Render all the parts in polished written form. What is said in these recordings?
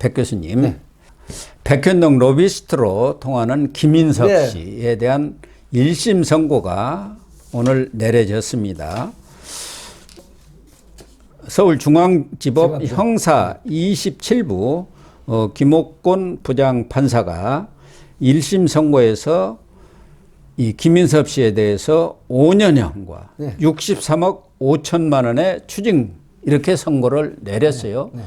백 교수님. 네. 백현동 로비스트로 통하는 김인섭 네. 씨에 대한 1심 선고가 오늘 내려졌습니다. 서울중앙지법 형사 27부 김옥곤 부장판사가 1심 선고에서 이 김인섭 씨에 대해서 5년형과 네. 63억 5천만 원의 추징 이렇게 선고를 내렸어요. 네.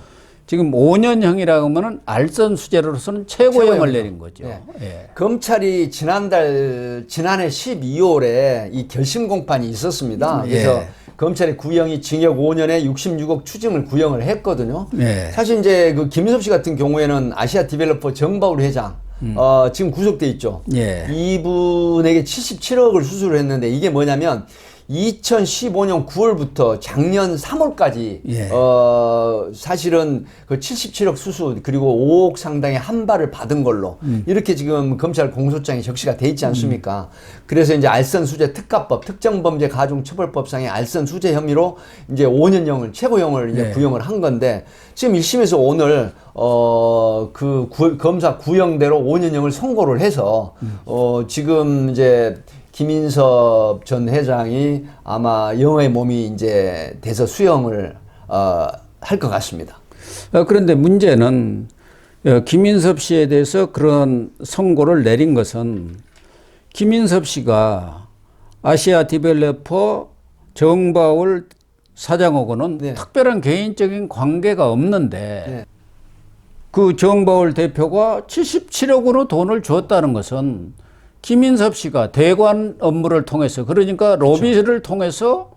지금 5년형이라고 하면은 알선수재로서는 최고형을 내린 거죠. 네. 예. 검찰이 지난해 12월에 이 결심 공판이 있었습니다. 그래서 예. 검찰의 구형이 징역 5년에 66억 추징을 구형을 했거든요. 예. 사실 이제 그 김인섭 씨 같은 경우에는 아시아 디벨로퍼 정바울 회장 지금 구속돼 있죠. 예. 이분에게 77억을 수수를 했는데 이게 뭐냐면 2015년 9월부터 작년 3월까지 예. 사실은 그 77억 수수 그리고 5억 상당의 한발을 받은 걸로 이렇게 지금 검찰 공소장에 적시가 돼 있지 않습니까? 그래서 이제 알선수재 특가법 특정범죄 가중처벌법상의 알선수재 혐의로 이제 5년형을 최고형을 이제 예. 구형을 한 건데 지금 1심에서 오늘 검사 구형대로 5년형을 선고를 해서 지금 이제 김인섭 전 회장이 아마 영어의 몸이 이제 돼서 수용을 할 것 같습니다. 그런데 문제는 김인섭 씨에 대해서 그런 선고를 내린 것은 김인섭 씨가 아시아 디벨로퍼 정바울 사장하고는 네. 특별한 개인적인 관계가 없는데 네. 그 정바울 대표가 77억으로 돈을 줬다는 것은 김인섭 씨가 대관 업무를 통해서 그러니까 로비를 통해서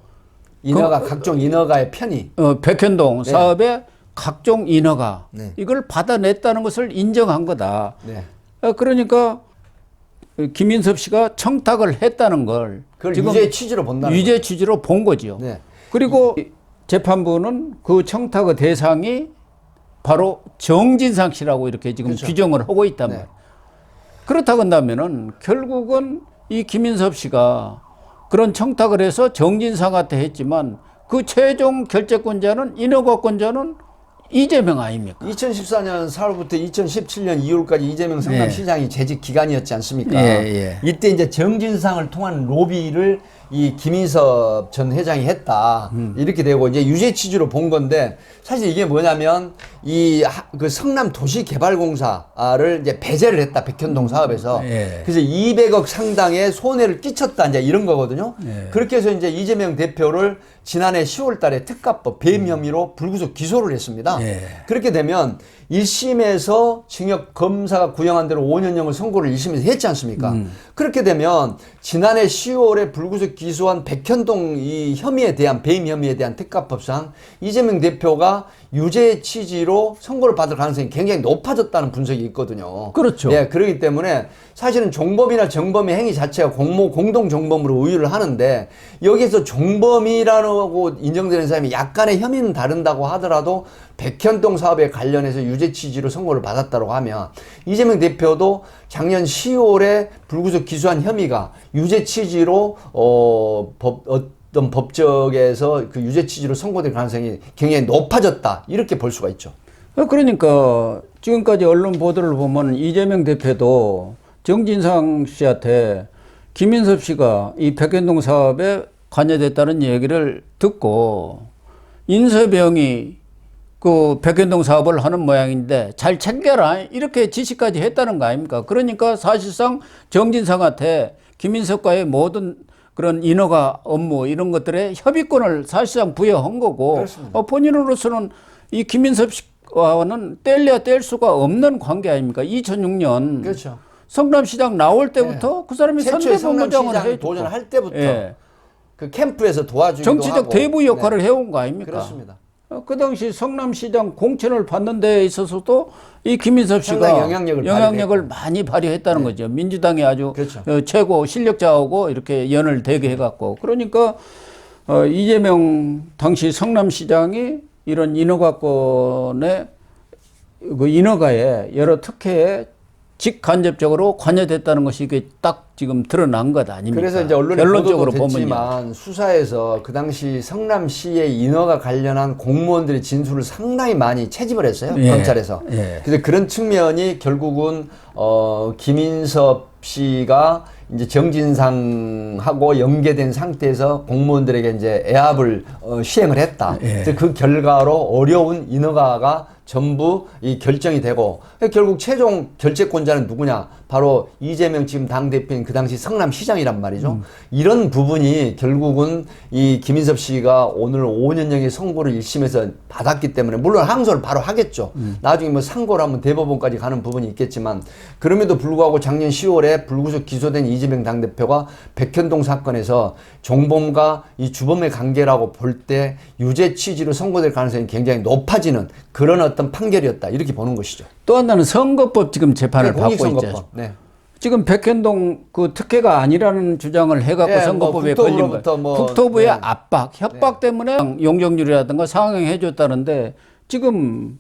각종 인허가의 편의. 백현동 네. 사업의 각종 인허가 네. 이걸 받아냈다는 것을 인정한 거다. 네. 그러니까 김인섭 씨가 청탁을 했다는 걸 그걸 지금 유죄 취지로 본다는 유죄 취지로 본 거죠. 네. 그리고 재판부는 그 청탁의 대상이 바로 정진상 씨라고 이렇게 지금 그렇죠. 규정을 하고 있단 네. 말이에요. 그렇다고 한다면은 결국은 이 김인섭 씨가 그런 청탁을 해서 정진상한테 했지만 그 최종 결재권자는 인허가권자는 이재명 아닙니까? 2014년 4월부터 2017년 2월까지 이재명 성남시장이 재직 기간이었지 않습니까? 이때 이제 정진상을 통한 로비를 이 김인섭 전 회장이 했다. 이렇게 되고 이제 유죄 취지로 본 건데 사실 이게 뭐냐면 그 성남 도시개발공사를 이제 배제를 했다. 백현동 사업에서. 그래서 200억 상당의 손해를 끼쳤다. 이제 이런 거거든요. 그렇게 해서 이제 이재명 대표를 지난해 10월 달에 특가법 배임 혐의로 불구속 기소를 했습니다. 그렇게 되면 1심에서 징역 검사가 구형한 대로 5년형을 선고를 1심에서 했지 않습니까? 그렇게 되면 지난해 10월에 불구속 기소한 백현동 이 혐의에 대한 배임 혐의에 대한 특가법상 이재명 대표가 유죄 취지로 선고를 받을 가능성이 굉장히 높아졌다는 분석이 있거든요. 그렇죠. 예, 그렇기 때문에 사실은 종범이나 정범의 행위 자체가 공동 정범으로 우유를 하는데 여기서 종범이라고 인정되는 사람이 약간의 혐의는 다른다고 하더라도 백현동 사업에 관련해서 유죄 취지로 선고를 받았다고 하면 이재명 대표도 작년 10월에 불구속 기소한 혐의가 유죄 취지로 어떤 법정에서 그 유죄 취지로 선고될 가능성이 굉장히 높아졌다 이렇게 볼 수가 있죠. 그러니까 지금까지 언론 보도를 보면 이재명 대표도 정진상 씨한테 김인섭 씨가 이 백현동 사업에 관여됐다는 얘기를 듣고 인섭영이 그 백현동 사업을 하는 모양인데 잘 챙겨라 이렇게 지시까지 했다는 거 아닙니까? 그러니까 사실상 정진상한테 김인섭과의 모든 그런 인허가 업무 이런 것들의 협의권을 사실상 부여한 거고 본인으로서는 이 김인섭 씨와는 뗄래야 뗄 수가 없는 관계 아닙니까? 2006년 그렇죠. 성남시장 나올 때부터 그 사람이 선대본부장을 해 도전할 때부터 그 캠프에서 도와주기도 정치적 하고. 대부 역할을 해온 거 아닙니까? 그렇습니다. 그 당시 성남시장 공천을 받는 데 있어서도 이 김인섭 씨가 상당히 영향력을 많이 발휘했다는 거죠. 민주당이 아주 그렇죠. 최고 실력자하고 이렇게 연을 대게 해갖고. 그러니까 이재명 당시 성남시장이 이런 인허가권의 그 인허가에 여러 특혜에 직간접적으로 관여됐다는 것이 이게 딱 지금 드러난 것 아닙니까? 그래서 이제 언론에 결론적으로 보도도 보면요. 됐지만 수사에서 그 당시 성남시의 인허가 관련한 공무원들의 진술을 상당히 많이 채집을 했어요. 예. 검찰에서. 예. 그래서 그런 측면이 결국은 김인섭 씨가 이제 정진상하고 연계된 상태에서 공무원들에게 이제 애압을 시행을 했다. 예. 그래서 그 결과로 어려운 인허가가 전부 이 결정이 되고 결국 최종 결재권자는 누구냐? 바로 이재명 지금 당대표인 그 당시 성남시장이란 말이죠. 이런 부분이 결국은 이 김인섭 씨가 오늘 5년형의 선고를 1심에서 받았기 때문에 물론 항소를 바로 하겠죠. 나중에 뭐 상고를 하면 대법원까지 가는 부분이 있겠지만 그럼에도 불구하고 작년 10월에 불구속 기소된 이재명 당대표가 백현동 사건에서 종범과 이 주범의 관계라고 볼 때 유죄 취지로 선고될 가능성이 굉장히 높아지는 그런 어떤 판결이었다. 이렇게 보는 것이죠. 또 하나는 선거법 지금 재판을 네, 받고 있죠. 공익선거법. 네. 지금 백현동 그 특혜가 아니라는 주장을 해갖고 예, 선거법에 뭐 걸린 국토부로부터 거예요. 뭐, 국토부의 네. 압박, 협박 때문에 용적률이라든가 상향해줬다는데 지금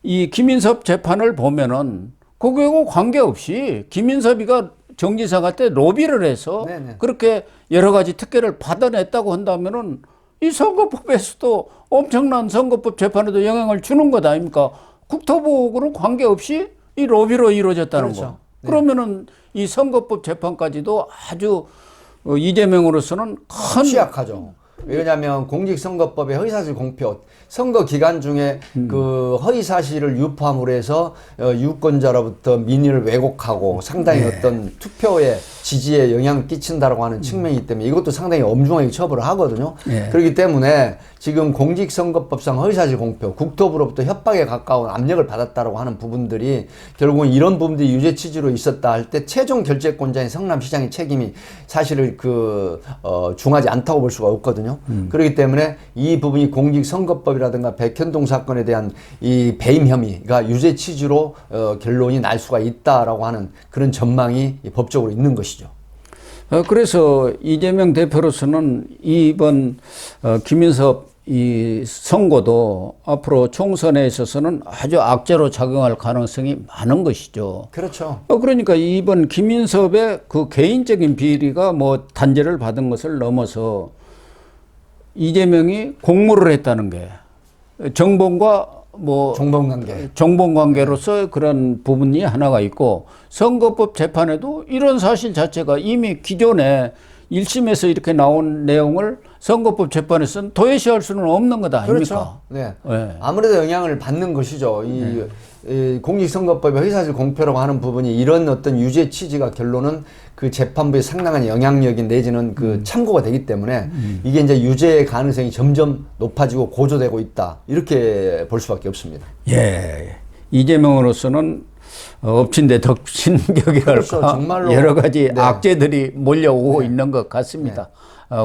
이 김인섭 재판을 보면은 그거하고 관계없이 김인섭이가 정지상한테 로비를 해서 네네. 그렇게 여러 가지 특혜를 받아냈다고 한다면은 이 선거법에서도 엄청난 선거법 재판에도 영향을 주는 것 아닙니까? 국토부하고는 관계없이 이 로비로 이루어졌다는 그렇죠. 거. 그러면은 이 선거법 재판까지도 아주 이재명으로서는 큰 취약하죠. 왜냐하면 공직선거법의 허위사실 공표 선거 기간 중에 그 허위사실을 유포함으로 해서 유권자로부터 민의를 왜곡하고 상당히 어떤 투표에 지지에 영향을 끼친다라고 하는 측면이기 때문에 이것도 상당히 엄중하게 처벌을 하거든요. 그렇기 때문에 지금 공직선거법상 허위사실 공표, 국토부로부터 협박에 가까운 압력을 받았다라고 하는 부분들이 결국은 이런 부분들이 유죄 취지로 있었다 할 때 최종 결재권자인 성남시장의 책임이 사실을 중하지 않다고 볼 수가 없거든요. 그렇기 때문에 이 부분이 공직선거법이라든가 백현동 사건에 대한 이 배임 혐의가 유죄 취지로 결론이 날 수가 있다라고 하는 그런 전망이 법적으로 있는 것이죠. 그래서 이재명 대표로서는 이번 김인섭 이 선고도 앞으로 총선에 있어서는 아주 악재로 작용할 가능성이 많은 것이죠. 그렇죠. 그러니까 이번 김인섭의 그 개인적인 비리가 뭐 단죄를 받은 것을 넘어서 이재명이 공모를 했다는 게 정봉과 뭐 종범관계. 정봉관계로서 그런 부분이 하나가 있고 선거법 재판에도 이런 사실 자체가 이미 기존에 1심에서 이렇게 나온 내용을 선거법 재판에서는 도외시할 수는 없는 것 아닙니까? 그렇죠. 네. 네. 아무래도 영향을 받는 것이죠. 이 공직선거법의 허위사실 공표라고 하는 부분이 이런 어떤 유죄 취지가 결론은 그 재판부에 상당한 영향력이 내지는 그 참고가 되기 때문에 이게 이제 유죄의 가능성이 점점 높아지고 고조되고 있다. 이렇게 볼 수밖에 없습니다. 예. 이재명으로서는 엎친 데 덕친격이랄까 그렇죠. 정말로. 여러 가지 네. 악재들이 몰려오고 있는 것 같습니다.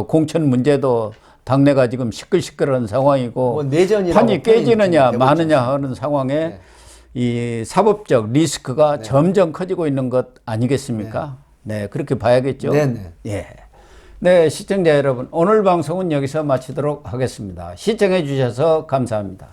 공천 문제도 당내가 지금 시끌시끌한 상황이고 뭐 내전이라고 판이 깨지느냐 되고 마느냐 있죠. 하는 상황에 이 사법적 리스크가 점점 커지고 있는 것 아니겠습니까? 네, 그렇게 봐야겠죠. 네네. 예. 네, 시청자 여러분, 오늘 방송은 여기서 마치도록 하겠습니다. 시청해 주셔서 감사합니다.